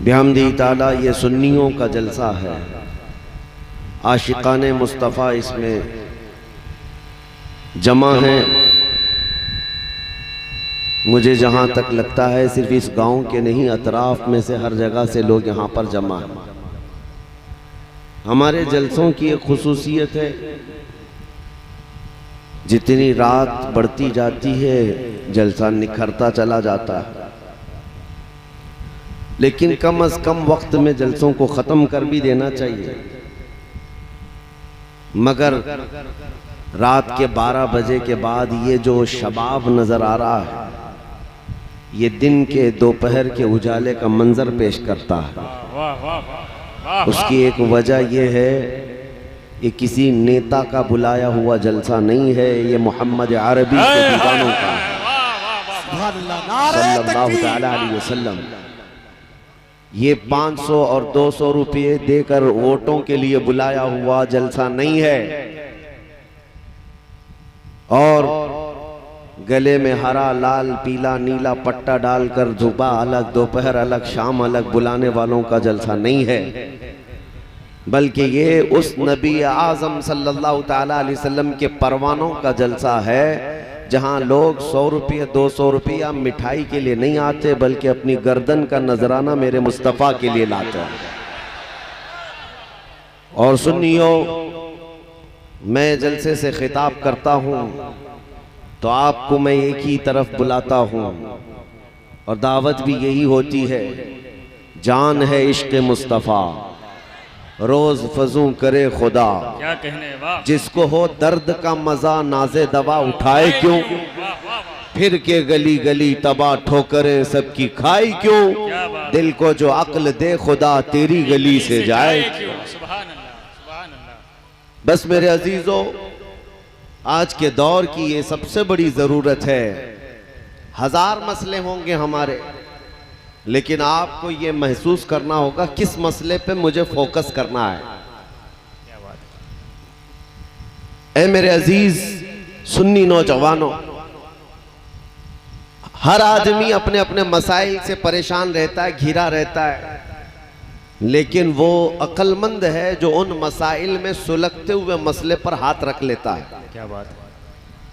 बिहम्दी ताला ये सुन्नियों का जलसा है, आशिकाने मुस्तफ़ा इसमें जमा है। मुझे जहाँ तक लगता है सिर्फ इस गांव के नहीं, अतराफ में से हर जगह से लोग यहाँ पर जमा हैं। हमारे जलसों की एक खुसूसियत है, जितनी रात बढ़ती जाती है जलसा निखरता चला जाता है, लेकिन कम अज कम वक्त में जलसों को ख़त्म कर भी देना चाहिए। मगर रात के 12 बजे के बाद ये जो शबाब नज़र आ रहा है, ये दिन के दोपहर के उजाले का मंजर पेश करता है। उसकी एक वजह यह है, ये किसी नेता का बुलाया हुआ जलसा नहीं है, ये मोहम्मद अरबी के दीवानों का सल्लल्लाहु अलैहि वसल्लम। ये 500 और 200 रुपये देकर वोटों के लिए बुलाया हुआ जलसा नहीं है, और गले में हरा लाल पीला नीला पट्टा डालकर सुबह अलग दोपहर अलग शाम अलग बुलाने वालों का जलसा नहीं है, बल्कि ये उस नबी आज़म सल्लल्लाहु ताला अलैहि वसल्लम के परवानों का जलसा है, जहां लोग 100 रुपये 200 रुपया मिठाई के लिए नहीं आते, बल्कि अपनी गर्दन का नजराना मेरे मुस्तफ़ा के लिए लाते हैं। और सुन्नियों, मैं जलसे से खिताब करता हूं तो आपको मैं एक ही तरफ बुलाता हूं, और दावत भी यही होती है। जान है इश्क मुस्तफ़ा, रोज फजू करे खुदा, क्या कहने, वाह। जिसको हो दर्द का मजा नाजे दवा उठाए क्यों, फिर के गली गली तबाह ठोकरे सबकी खाई क्यों, दिल को जो अक्ल दे खुदा तेरी गली से जाए क्यों। सुभान अल्लाह, सुभान अल्लाह। बस मेरे अजीजों, आज के दौर की ये सबसे बड़ी जरूरत है। 1000 मसले होंगे हमारे, लेकिन आपको ये महसूस करना होगा किस मसले पे मुझे फोकस करना है। ऐ मेरे अजीज सुन्नी नौजवानों, हर आदमी अपने अपने मसाइल से परेशान रहता है, घिरा रहता है, लेकिन वो अक्लमंद है जो उन मसाइल में सुलगते हुए मसले पर हाथ रख लेता है। क्या बात है।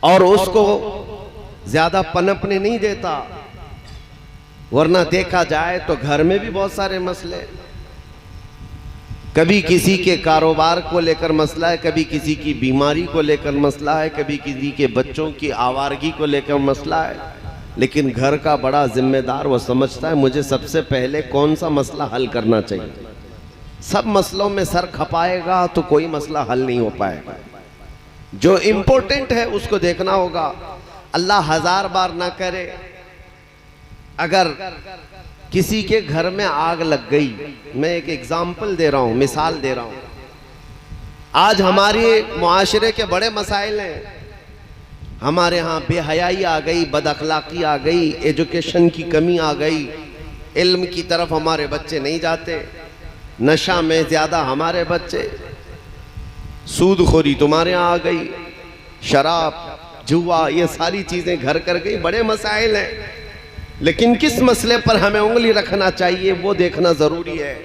और उसको ज्यादा पनपने नहीं देता, वरना देखा जाए तो घर में भी बहुत सारे मसले, कभी किसी के कारोबार को लेकर मसला है, कभी किसी की बीमारी को लेकर मसला है, कभी किसी के बच्चों की आवारगी को लेकर मसला है, लेकिन घर का बड़ा जिम्मेदार वो समझता है मुझे सबसे पहले कौन सा मसला हल करना चाहिए। सब मसलों में सर खपाएगा तो कोई मसला हल नहीं हो पाएगा। जो इम्पोर्टेंट है उसको देखना होगा। अल्लाह 1000 बार ना करे, अगर किसी के घर में आग लग गई, मैं एक एग्जाम्पल दे रहा हूं, मिसाल दे रहा हूं। आज हमारे मुआशरे के बड़े मसाइल हैं। हमारे यहाँ बेहयाई आ गई, बदअखलाकी आ गई, एजुकेशन की कमी आ गई, इल्म की तरफ हमारे बच्चे नहीं जाते, नशा में ज़्यादा हमारे बच्चे, सूदखोरी तुम्हारे यहाँ आ गई, शराब जुआ, ये सारी चीज़ें घर कर गई। बड़े मसाइल हैं, लेकिन किस मसले पर हमें उंगली रखना चाहिए वो देखना ज़रूरी है।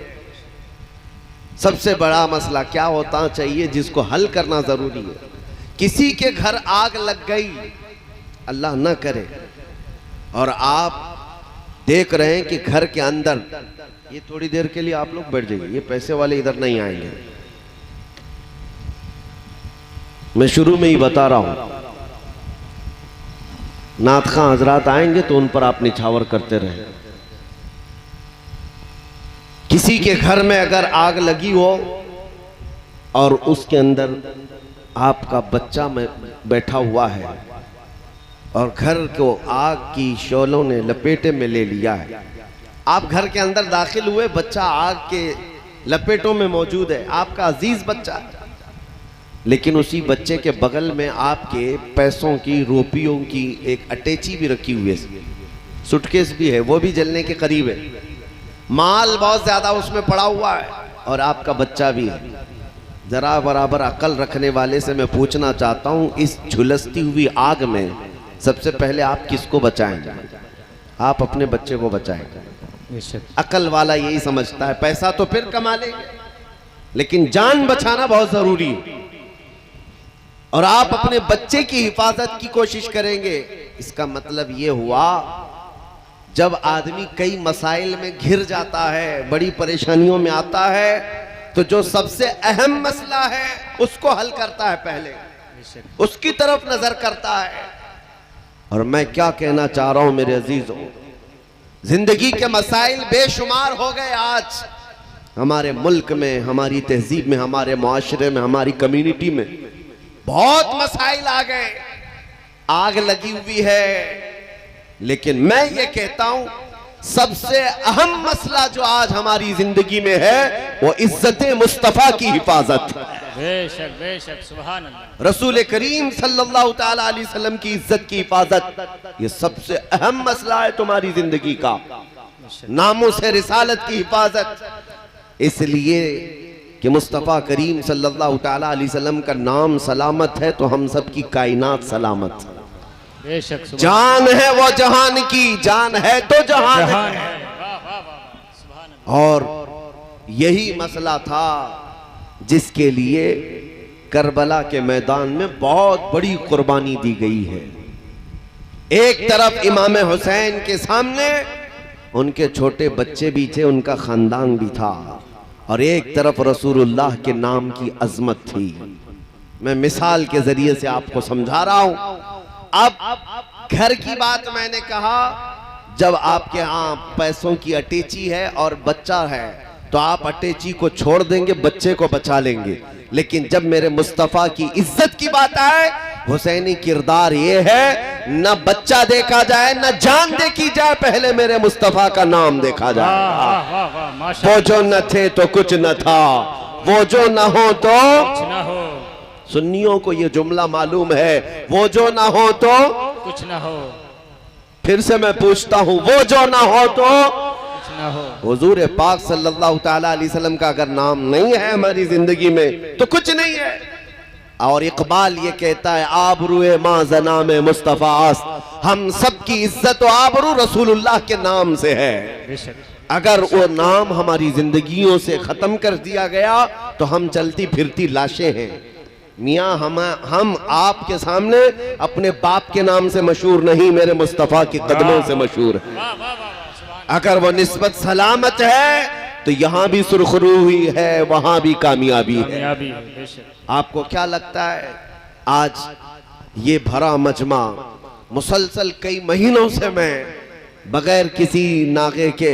सबसे बड़ा मसला क्या होता चाहिए जिसको हल करना ज़रूरी है। किसी के घर आग लग गई, अल्लाह न करे, और आप देख रहे हैं कि घर के अंदर, ये थोड़ी देर के लिए आप लोग बैठ जाइए, ये पैसे वाले इधर नहीं आएंगे, मैं शुरू में ही बता रहा हूं। नात खां हजरात आएंगे तो उन पर आप निछावर करते रहे। किसी के घर में अगर आग लगी हो और उसके अंदर आपका बच्चा में बैठा हुआ है और घर को आग की शोलों ने लपेटे में ले लिया है, आप घर के अंदर दाखिल हुए, बच्चा आग के लपेटों में मौजूद है, आपका अजीज बच्चा, लेकिन उसी बच्चे के बगल में आपके पैसों की, रुपयों की एक अटैची भी रखी हुई है, सूटकेस भी है, वो भी जलने के करीब है, माल बहुत ज्यादा उसमें पड़ा हुआ है, और आपका बच्चा भी है। जरा बराबर अकल रखने वाले से मैं पूछना चाहता हूं, इस झुलसती हुई आग में सबसे पहले आप किसको बचाएंगे? आप अपने बच्चे को बचाएंगे। बेशक अकल वाला यही समझता है पैसा तो फिर कमा लेंगे, लेकिन जान बचाना बहुत जरूरी है। और आप अपने बच्चे की हिफाजत की कोशिश करेंगे, इसका मतलब ये हुआ जब आदमी कई मसाइल में घिर जाता है, बड़ी परेशानियों में आता है, तो जो सबसे अहम मसला है उसको हल करता है, पहले बेशक उसकी तरफ नजर करता है। और मैं क्या कहना चाह रहा हूं मेरे अजीजों, जिंदगी के मसाइल बेशुमार हो गए आज हमारे मुल्क में, हमारी तहजीब में, हमारे मुआशरे में, हमारी कम्युनिटी में बहुत मसाइल आ गए, आग लगी हुई है। लेकिन मैं ये कहता हूं सबसे अहम मसला जो आज हमारी जिंदगी में है वो इज्जत मुस्तफा की हिफाजत है। बेशक बेशक सुभान अल्लाह। रसूल करीम सल्लल्लाहु ताला अलैहि वसल्लम की इज्जत की हिफाजत, ये सबसे अहम मसला है तुम्हारी जिंदगी का। नामुस है रिसालत की हिफाजत, इसलिए कि मुस्तफ़ा करीम सल्लल्लाहु ताला अलैहि वसल्लम का नाम सलामत है तो हम सब की कायनात सलामत है। बेशक जान है वो जहान की, जान है तो जहान जहान है। है। वाह वाह वाह सुभान अल्लाह। और यही मसला था जिसके लिए करबला के मैदान में बहुत बड़ी कुर्बानी दी गई है। एक तरफ इमाम हुसैन के सामने उनके छोटे बच्चे भी थे, उनका खानदान भी था, और एक तरफ रसूलुल्लाह के नाम की अजमत थी। मैं मिसाल के जरिए से आपको समझा रहा हूं। अब घर की बात मैंने कहा, जब आपके यहाँ पैसों की अटैची है और बच्चा है तो आप अटैची को छोड़ देंगे, बच्चे को बचा लेंगे। लेकिन जब मेरे मुस्तफ़ा की इज्जत की बात आए, हुसैनी किरदार ये है, न बच्चा देखा जाए न जान देखी जाए, पहले मेरे मुस्तफ़ा का नाम देखा जाए। वाह वाह वाह माशा वो जो न थे तो कुछ न था, वो जो न हो तो कुछ ना हो, सुन्नियों को ये जुमला मालूम है, वो जो ना हो तो कुछ ना हो, फिर से मैं पूछता हूं, वो जो ना हो तो कुछ ना हो। हुजूर पाक सल्लल्लाहु ताला अलैहि वसल्लम का अगर नाम नहीं है हमारी जिंदगी में तो कुछ नहीं है। और इकबाल ये कहता है, आबरूए माँ जना में मुस्तफा आस्त, हम सब की इज्जत और आबरू रसूलुल्लाह के नाम से है। बेशक अगर वो नाम हमारी जिंदगियों से खत्म कर दिया गया तो हम चलती फिरती लाशें हैं। मियाँ हम आपके सामने अपने बाप के नाम से मशहूर नहीं, मेरे मुस्तफ़ा के कदमों से मशहूर है। वाह वाह वाह वाह सुभान अगर वो निस्बत सलामत है तो यहाँ भी सुरखरू हुई है, वहां भी कामयाबी है। कामयाबी है। बेशक आपको क्या लगता है, आज ये भरा मजमा मुसलसल कई महीनों से मैं बगैर किसी नागे के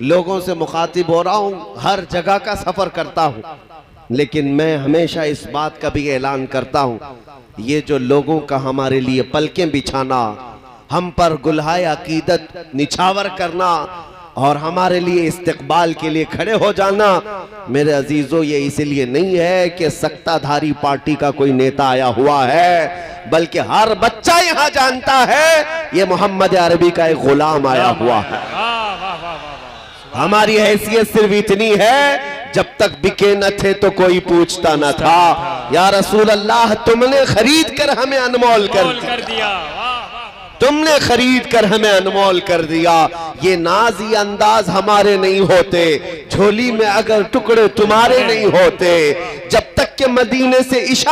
लोगों से मुखातिब हो रहा हूँ, हर जगह का सफर करता हूँ, लेकिन मैं हमेशा इस बात का भी ऐलान करता हूँ, ये जो लोगों का हमारे लिए पलकें बिछाना, हम पर गुलहाय अकीदत निछावर करना और हमारे लिए इस्तिकबाल के लिए खड़े हो जाना, मेरे अजीजों ये इसलिए नहीं है कि सत्ताधारी पार्टी का कोई नेता आया हुआ है, बल्कि हर बच्चा यहाँ जानता है ये मोहम्मद अरबी का एक गुलाम आया हुआ है। वाह वाह वाह वाह वाह। हमारी हैसियत सिर्फ इतनी है, जब तक बिके न थे तो कोई पूछता न था। या रसूल अल्लाह, तुमने खरीद कर हमें अनमोल कर दिया। वाह वाह वाह। तुमने खरीद कर हमें अनमोल कर दिया। ये नाज ये अंदाज हमारे नहीं होते, झोली में अगर टुकड़े तुम्हारे नहीं होते, जब तक के मदीने से इशारा